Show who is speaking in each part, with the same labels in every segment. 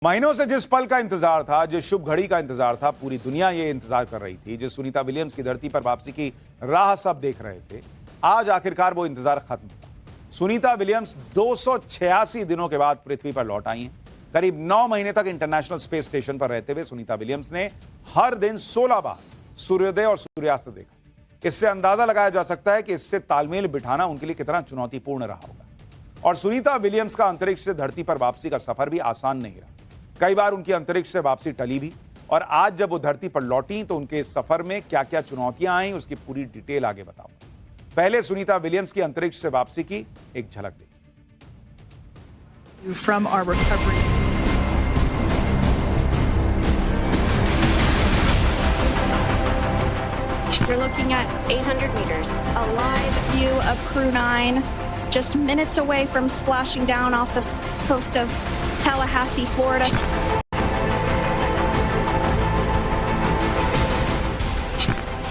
Speaker 1: महीनों से जिस पल का इंतजार था, जिस शुभ घड़ी का इंतजार था, पूरी दुनिया ये इंतजार कर रही थी, जिस सुनीता विलियम्स की धरती पर वापसी की राह सब देख रहे थे, आज आखिरकार वो इंतजार खत्म हुआ। सुनीता विलियम्स 286 दिनों के बाद पृथ्वी पर लौट आई हैं। करीब 9 महीने तक इंटरनेशनल स्पेस स्टेशन पर रहते हुए सुनीता विलियम्स ने हर दिन 16 बार सूर्योदय और सूर्यास्त देखा। इससे अंदाजा लगाया जा सकता है कि इससे तालमेल बिठाना उनके लिए कितना चुनौतीपूर्ण रहा होगा। और सुनीता विलियम्स का अंतरिक्ष से धरती पर वापसी का सफर भी आसान नहीं रहा। कई बार उनकी अंतरिक्ष से वापसी टली भी, और आज जब वो धरती पर लौटी तो उनके इस सफर में क्या क्या चुनौतियां आई, उसकी पूरी डिटेल आगे बताऊंगा। पहले सुनीता विलियम्स की अंतरिक्ष से वापसी की एक झलक देखिए।
Speaker 2: From our recovery.
Speaker 3: We're looking at 800 meters.
Speaker 4: A live view of Crew 9, just minutes away from splashing down off the coast of Tallahassee, Florida.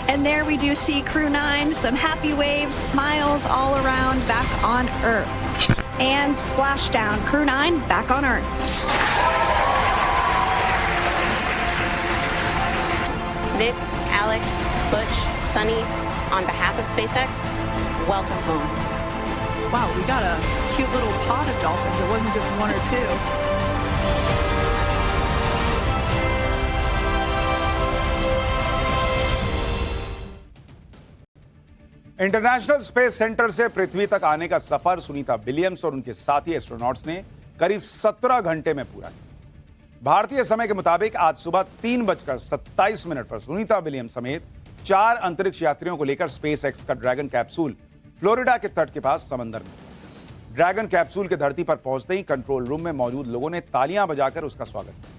Speaker 4: And there we do see Crew 9, some happy waves, smiles all around, back on Earth. And splashdown, Crew 9 back on Earth.
Speaker 3: Nick, Alex, Butch, Sunny, on behalf of SpaceX, welcome home.
Speaker 2: Wow, we got a cute little pod of dolphins. It wasn't just one or two.
Speaker 1: International space centre से पृथ्वी तक आने का सफर Sunita Williams और उनके साथी astronauts ने करीब 17 घंटे में पूरा किया। भारतीय समय के मुताबिक आज सुबह 3:27 पर सुनीता विलियम्स समेत 4 अंतरिक्ष यात्रियों को लेकर स्पेस एक्स का ड्रैगन कैप्सूल फ्लोरिडा के तट के पास समंदर में। ड्रैगन कैप्सूल के धरती पर पहुंचते ही कंट्रोल रूम में मौजूद लोगों ने तालियां बजाकर उसका स्वागत किया।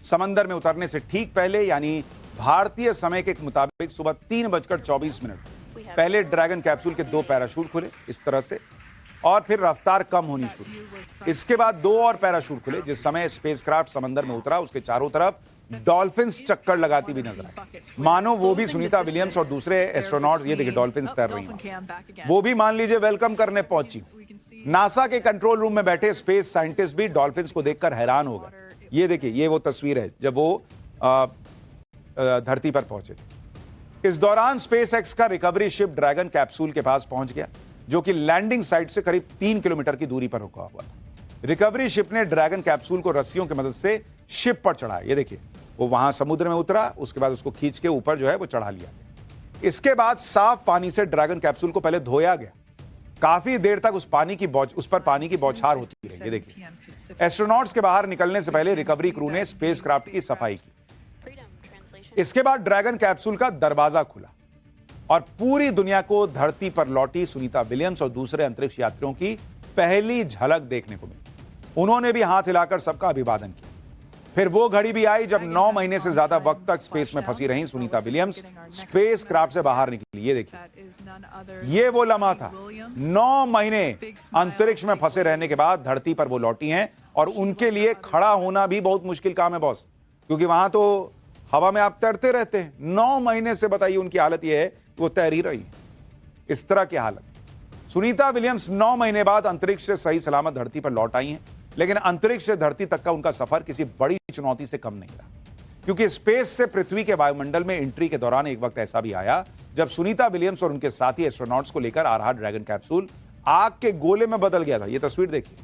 Speaker 1: समंदर में उतरने से ठीक पहले, यानी भारतीय समय के मुताबिक सुबह 3:24 पहले ड्रैगन कैप्सूल के 2 पैराशूट खुले इस तरह से, और फिर रफ्तार कम होनी शुरू। इसके बाद 2 और पैराशूट खुले। जिस समय स्पेसक्राफ्ट समंदर में उतरा, उसके चारों तरफ डॉल्फिन्स चक्कर लगाती हुई नजर आई, मानो वो भी सुनीता विलियम्स और दूसरे एस्ट्रोनॉट, ये देखिए डॉल्फिन्स तैर रही हैं, वो भी मान लीजिए वेलकम करने पहुंची। नासा के कंट्रोल रूम में बैठे स्पेस साइंटिस्ट भी डॉल्फिन्स को देखकर हैरान हो गए। ये देखिए, ये वो तस्वीर है जब वो धरती पर पहुंचे थे। इस दौरान स्पेस एक्स का रिकवरी शिप ड्रैगन कैप्सूल के पास पहुंच गया, जो कि लैंडिंग साइट से करीब 3 किलोमीटर की दूरी पर रुका हुआ था। रिकवरी शिप ने ड्रैगन कैप्सूल को रस्सियों की मदद से शिप पर चढ़ाया। ये देखिए, वो वहां समुद्र में उतरा, उसके बाद उसको खींच के ऊपर जो है वो चढ़ा लिया। इसके बाद साफ पानी से ड्रैगन कैप्सूल को पहले धोया गया। काफी देर तक उस पर पानी की बौछार होती रही। ये देखिए, एस्ट्रोनॉट्स के बाहर निकलने से पहले रिकवरी क्रू ने स्पेसक्राफ्ट की सफाई की। इसके बाद ड्रैगन कैप्सूल का दरवाजा खुला और पूरी दुनिया को धरती पर लौटी सुनीता विलियम्स और दूसरे अंतरिक्ष यात्रियों की पहली झलक देखने को मिली। उन्होंने भी हाथ हिलाकर सबका अभिवादन किया। फिर वो घड़ी भी आई जब 9 महीने से ज्यादा वक्त तक स्पेस में फंसी रही सुनीता विलियम्स स्पेस क्राफ्ट से बाहर निकली। ये देखिए, ये वो लम्हा था। 9 महीने अंतरिक्ष में फंसे रहने के बाद धरती पर वो लौटी हैं, और उनके लिए खड़ा होना भी बहुत मुश्किल काम है बॉस, क्योंकि वहां तो हवा में आप तैरते रहते हैं। 9 महीने से बताइए उनकी हालत यह है कि वो तैर ही रही है। इस तरह की हालत। सुनीता विलियम्स 9 महीने बाद अंतरिक्ष से सही सलामत धरती पर लौट आई हैं, लेकिन अंतरिक्ष से धरती तक का उनका सफर किसी बड़ी चुनौती से कम नहीं रहा, क्योंकि स्पेस से पृथ्वी के वायुमंडल में एंट्री के दौरान एक वक्त ऐसा भी आया जब सुनीता विलियम्स और उनके साथी एस्ट्रोनॉट्स को लेकर आ रहा ड्रैगन कैप्सूल आग के गोले में बदल गया था। यह तस्वीर देखिए।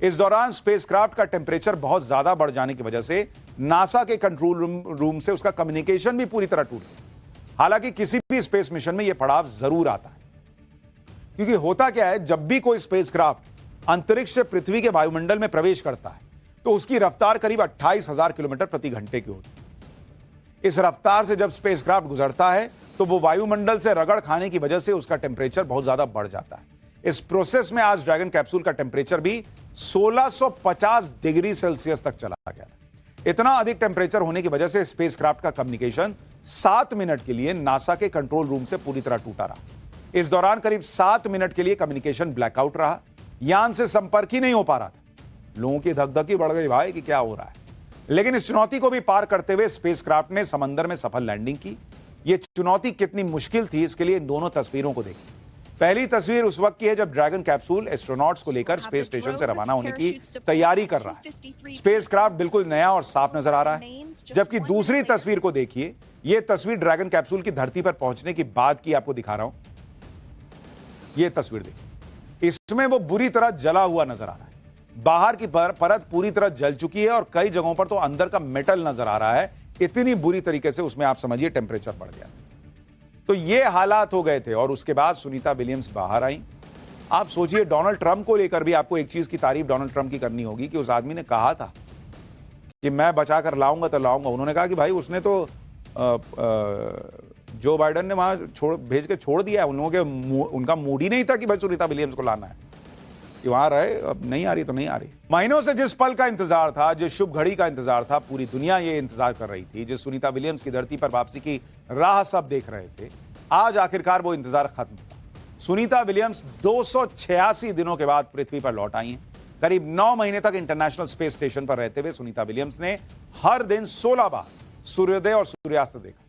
Speaker 1: इस दौरान स्पेसक्राफ्ट का टेंपरेचर बहुत ज्यादा बढ़ जाने की वजह से नासा के कंट्रोल रूम से उसका कम्युनिकेशन भी पूरी तरह टूट गया। हालांकि किसी भी स्पेस मिशन में यह पड़ाव जरूर आता है, क्योंकि होता क्या है, जब भी कोई स्पेसक्राफ्ट अंतरिक्ष से पृथ्वी के वायुमंडल में प्रवेश करता है तो उसकी रफ्तार करीब 28,000 किलोमीटर प्रति घंटे की होती है। इस रफ्तार से जब स्पेसक्राफ्ट गुजरता है तो वो वायुमंडल से रगड़ खाने की वजह से उसका टेंपरेचर बहुत ज्यादा बढ़ जाता है। इस प्रोसेस में आज ड्रैगन कैप्सूल का टेंपरेचर भी 1650 डिग्री सेल्सियस तक चला गया था। इतना अधिक टेंपरेचर होने की वजह से स्पेसक्राफ्ट का कम्युनिकेशन 7 मिनट के लिए नासा के कंट्रोल रूम से पूरी तरह टूटा रहा। इस दौरान करीब 7 मिनट के लिए कम्युनिकेशन ब्लैकआउट रहा। यान से संपर्क ही नहीं हो पा रहा था। लोगों की धकधकी बढ़ गई भाई कि क्या हो रहा है। लेकिन इस चुनौती को भी पार करते हुए स्पेसक्राफ्ट ने समंदर में सफल लैंडिंग की। यह चुनौती कितनी मुश्किल थी, इसके लिए इन दोनों तस्वीरों को देखिए। पहली तस्वीर उस वक्त की है जब ड्रैगन कैप्सूल एस्ट्रोनॉट्स को लेकर स्पेस स्टेशन से रवाना होने की तैयारी कर रहा है। स्पेसक्राफ्ट बिल्कुल नया और साफ नजर आ रहा है। जबकि दूसरी तस्वीर को देखिए, यह तस्वीर ड्रैगन कैप्सूल की धरती पर पहुंचने की बाद की आपको दिखा रहा हूं। यह तस्वीर देखिए, इसमें वो बुरी तरह जला हुआ नजर आ रहा है। बाहर की परत पूरी तरह जल चुकी है और कई जगहों पर तो अंदर का मेटल नजर आ रहा है। इतनी बुरी तरीके से उसमें आप समझिए टेम्परेचर बढ़ गया। तो ये हालात हो गए थे और उसके बाद सुनीता विलियम्स बाहर आई। आप सोचिए, डोनाल्ड ट्रंप को लेकर भी आपको एक चीज की तारीफ डोनाल्ड ट्रंप की करनी होगी कि उस आदमी ने कहा था कि मैं बचाकर लाऊंगा तो लाऊंगा। उन्होंने कहा कि भाई उसने तो जो बाइडेन ने वहां भेज के छोड़ दिया है। उन लोगों के उनका मूड ही नहीं था कि भाई सुनीता विलियम्स को लाना है, कि वहां रहे। अब नहीं आ रही तो नहीं आ रही। महीनों से जिस पल का इंतजार था, जिस शुभ घड़ी का इंतजार था, पूरी दुनिया ये इंतजार कर रही थी, जिस सुनीता विलियम्स की धरती पर वापसी की राह सब देख रहे थे, आज आखिरकार वो इंतजार खत्म हुआ। सुनीता विलियम्स 286 दिनों के बाद पृथ्वी पर लौट आई हैं। करीब 9 महीने तक इंटरनेशनल स्पेस स्टेशन पर रहते हुए सुनीता विलियम्स ने हर दिन 16 बार सूर्योदय और सूर्यास्त देखा।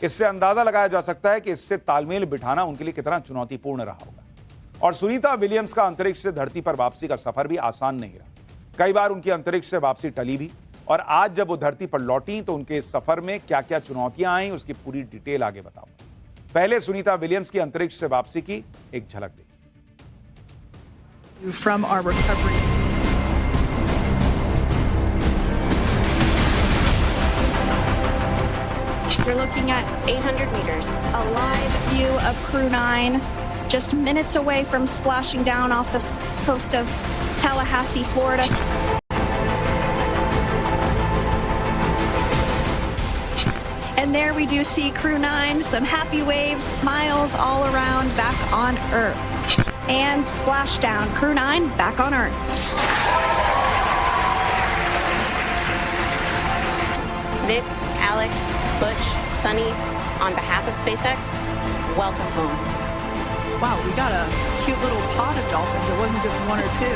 Speaker 1: इससे अंदाजा लगाया जा सकता है कि इससे तालमेल बिठाना उनके लिए कितना चुनौतीपूर्ण रहा होगा। और सुनीता विलियम्स का अंतरिक्ष से धरती पर वापसी का सफर भी आसान नहीं रहा। कई बार उनकी अंतरिक्ष से वापसी टली भी, और आज जब वो धरती पर लौटी तो उनके इस सफर में क्या क्या चुनौतियां आई, उसकी पूरी डिटेल आगे बताऊंगा। पहले सुनीता विलियम्स की अंतरिक्ष से वापसी की एक झलक देखिए।
Speaker 2: From our recovery.
Speaker 4: You're looking at
Speaker 3: 800 meters.
Speaker 4: a live view of Crew 9, just minutes away from splashing down off the coast of Tallahassee, Florida. And there we do see Crew 9, some happy waves, smiles all around, back on Earth. And splashdown, Crew 9 back on Earth.
Speaker 3: Nick, Alex, Butch, Sunny, on behalf of SpaceX, welcome home.
Speaker 2: Wow, we got a cute little pod of dolphins. It wasn't just one or two.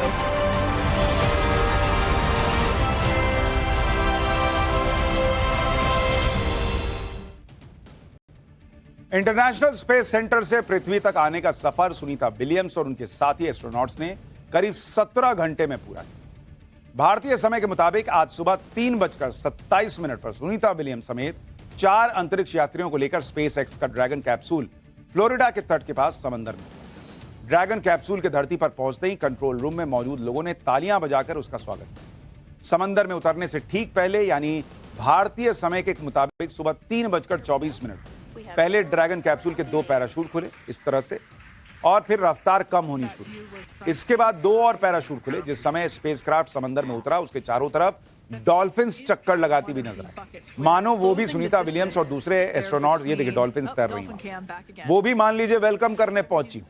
Speaker 1: International space centre से पृथ्वी तक आने का सफर Sunita Williams और उनके साथी astronauts ने करीब 17 घंटे में पूरा किया। भारतीय समय के मुताबिक आज सुबह 3:27 पर सुनीता विलियम्स समेत 4 अंतरिक्ष यात्रियों को लेकर स्पेस एक्स का ड्रैगन कैप्सूल फ्लोरिडा के तट के पास समंदर में। ड्रैगन कैप्सूल के धरती पर पहुंचते ही कंट्रोल रूम में मौजूद लोगों ने तालियां बजाकर उसका स्वागत किया। समंदर में उतरने से ठीक पहले, यानी भारतीय समय के मुताबिक सुबह 3:24 पहले ड्रैगन कैप्सूल के 2 पैराशूट खुले इस तरह से, और फिर रफ्तार कम होनी शुरू। इसके बाद 2 और पैराशूट खुले। जिस समय स्पेसक्राफ्ट समंदर में उतरा, उसके चारों तरफ डॉल्फिन्स चक्कर लगाती हुई नजर आई, मानो वो भी सुनीता विलियम्स और दूसरे एस्ट्रोनॉट, ये देखिए डॉल्फिन्स तैर रही हैं, वो भी मान लीजिए वेलकम करने पहुंची।